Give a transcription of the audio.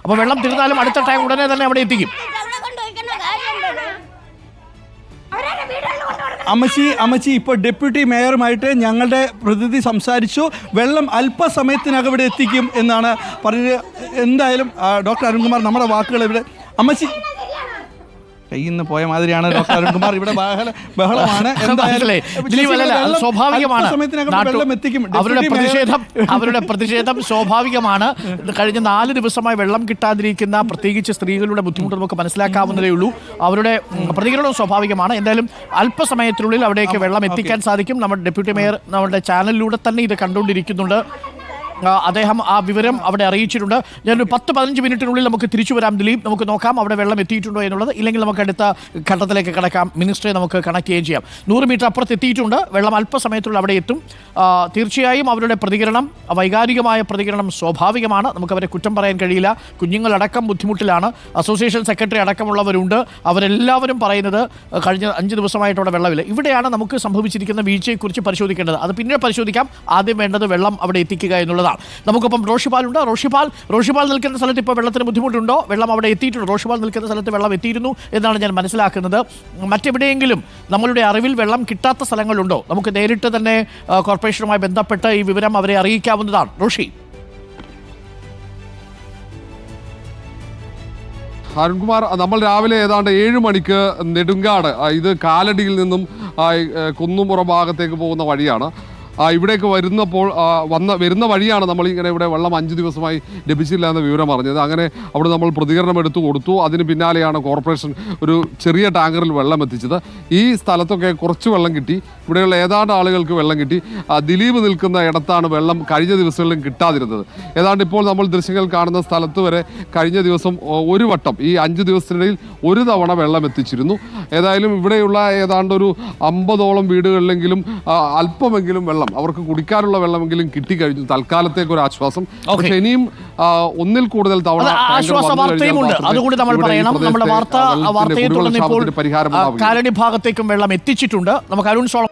അപ്പോൾ വെള്ളം തീർന്നാലും അടുത്ത ടൈം ഉടനെ തന്നെ അവിടെ എത്തിക്കും. അമ്മച്ചി ഇപ്പോൾ ഡെപ്യൂട്ടി മേയറുമായിട്ട് ഞങ്ങളുടെ പ്രതിനിധി സംസാരിച്ചു. വെള്ളം അല്പസമയത്തിനകം ഇവിടെ എത്തിക്കും എന്നാണ് പറഞ്ഞത്. എന്തായാലും ഡോക്ടർ അരുൺകുമാർ നമ്മുടെ വാക്കുകൾ ഇവിടെ അമ്മച്ചി കയ്യിൽ നിന്ന് പോയ മാതിരിയാണ് ഡോക്ടർ അരുൺകുമാർ. ഇവിടെ ബഹളമാണ്. സ്വാഭാവികമാണ്, അവരുടെ പ്രതിഷേധം സ്വാഭാവികമാണ്. കഴിഞ്ഞ 4 ദിവസമായി വെള്ളം കിട്ടാതിരിക്കുന്ന പ്രത്യേകിച്ച് സ്ത്രീകളുടെ ബുദ്ധിമുട്ട് നമുക്ക് മനസ്സിലാക്കാവുന്നതേ ഉള്ളൂ. അവരുടെ പ്രതികരണവും സ്വാഭാവികമാണ്. എന്തായാലും അല്പസമയത്തിനുള്ളിൽ അവിടേക്ക് വെള്ളം എത്തിക്കാൻ സാധിക്കും. നമ്മുടെ ഡെപ്യൂട്ടി മേയർ നമ്മുടെ ചാനലിലൂടെ തന്നെ ഇത് കണ്ടുകൊണ്ടിരിക്കുന്നുണ്ട്. അദ്ദേഹം ആ വിവരം അവിടെ അറിയിച്ചിട്ടുണ്ട്. ഞാനൊരു 10-15 മിനിറ്റിനുള്ളിൽ നമുക്ക് തിരിച്ചു വരാം ദിലീപ്. നമുക്ക് നോക്കാം അവിടെ വെള്ളം എത്തിയിട്ടുണ്ടോ എന്നുള്ളത്. ഇല്ലെങ്കിൽ നമുക്ക് അടുത്ത ഘട്ടത്തിലേക്ക് കടക്കാം. മിനിസ്റ്ററെ നമുക്ക് കണക്ട് ചെയ്യുകയും ചെയ്യാം. 100 മീറ്റർ അപ്പുറത്ത് എത്തിയിട്ടുണ്ട്. വെള്ളം അല്പസമയത്തുള്ള അവിടെ എത്തും. തീർച്ചയായും അവരുടെ പ്രതികരണം, വൈകാരികമായ പ്രതികരണം സ്വാഭാവികമാണ്. നമുക്കവരെ കുറ്റം പറയാൻ കഴിയില്ല. കുഞ്ഞുങ്ങളടക്കം ബുദ്ധിമുട്ടിലാണ്. അസോസിയേഷൻ സെക്രട്ടറി അടക്കമുള്ളവരുണ്ട്. അവരെല്ലാവരും പറയുന്നത് കഴിഞ്ഞ 5 ദിവസമായിട്ട് അവിടെ വെള്ളമില്ല. ഇവിടെയാണ് നമുക്ക് സംഭവിച്ചിരിക്കുന്ന വീഴ്ചയെക്കുറിച്ച് പരിശോധിക്കേണ്ടത്. അത് പിന്നീട് പരിശോധിക്കാം. ആദ്യം വേണ്ടത് വെള്ളം അവിടെ എത്തിക്കുക എന്നുള്ളതാണ്. നമുക്കൊപ്പം റോഷിപാലുണ്ട്. റോഷിപാൽ നിൽക്കുന്ന സ്ഥലത്ത് ഇപ്പോൾ വെള്ളത്തിന് ബുദ്ധിമുട്ടുണ്ടോ? വെള്ളം അവിടെ എത്തിയിട്ടുണ്ടോ? റോഷിപാൽ നിൽക്കുന്ന സ്ഥലത്ത് വെള്ളം എത്തിയിരുന്നു എന്നാണ് ഞാൻ മനസ്സിലാക്കുന്നത്. മറ്റെവിടെയെങ്കിലും നമ്മളുടെ അറിവിൽ വെള്ളം കിട്ടാത്ത സ്ഥലങ്ങളുണ്ടോ? നമുക്ക് നേരിട്ട് തന്നെ കോർപ്പറേഷനുമായി ബന്ധപ്പെട്ട് ഈ വിവരം അവരെ അറിയിക്കാവുന്നതാണ്. റോഷി. അരുൺകുമാർ, നമ്മൾ രാവിലെ ഏതാണ്ട് 7 മണിക്ക് നെടുങ്കാട്, ഇത് കാലടിയിൽ നിന്നും കുന്നുംപുറം ഭാഗത്തേക്ക് പോകുന്ന വഴിയാണ്, ഇവിടേക്ക് വരുന്ന വഴിയാണ് നമ്മൾ ഇങ്ങനെ ഇവിടെ വെള്ളം 5 ദിവസമായി ലഭിച്ചില്ല എന്ന വിവരം അറിഞ്ഞത്. അങ്ങനെ അവിടെ നമ്മൾ പ്രതികരണം എടുത്തു കൊടുത്തു. അതിന് പിന്നാലെയാണ് കോർപ്പറേഷൻ ഒരു ചെറിയ ടാങ്കറിൽ വെള്ളം എത്തിച്ചത്. ഈ സ്ഥലത്തൊക്കെ കുറച്ച് വെള്ളം കിട്ടി. ഇവിടെയുള്ള ഏതാണ്ട് ആളുകൾക്ക് വെള്ളം കിട്ടി. ദിലീപ് നിൽക്കുന്ന ഇടത്താണ് വെള്ളം കഴിഞ്ഞ ദിവസങ്ങളിലും കിട്ടാതിരുന്നത്. ഏതാണ്ട് ഇപ്പോൾ നമ്മൾ ദൃശ്യങ്ങൾ കാണുന്ന സ്ഥലത്ത് വരെ കഴിഞ്ഞ ദിവസം ഒരു വട്ടം ഈ 5 ദിവസത്തിനിടയിൽ ഒരു തവണ വെള്ളം എത്തിച്ചിരുന്നു. ഏതായാലും ഇവിടെയുള്ള ഏതാണ്ട് ഒരു 50ഓളം വീടുകളിലെങ്കിലും അല്പമെങ്കിലും വെള്ളം, അവർക്ക് കുടിക്കാനുള്ള വെള്ളമെങ്കിലും കിട്ടിക്കഴിഞ്ഞു. തൽക്കാലത്തേക്ക് ഒരു ആശ്വാസം. പക്ഷെ ഇനിയും ഒന്നിൽ കൂടുതൽ തവണ അതുകൂടി നമ്മൾ പറയണം. നമ്മുടെ വാർത്തയെ തുടർന്ന് ഇപ്പോൾ കാലടി ഭാഗത്തേക്കും വെള്ളം എത്തിച്ചിട്ടുണ്ട്. നമുക്ക് അരുൺ സോളം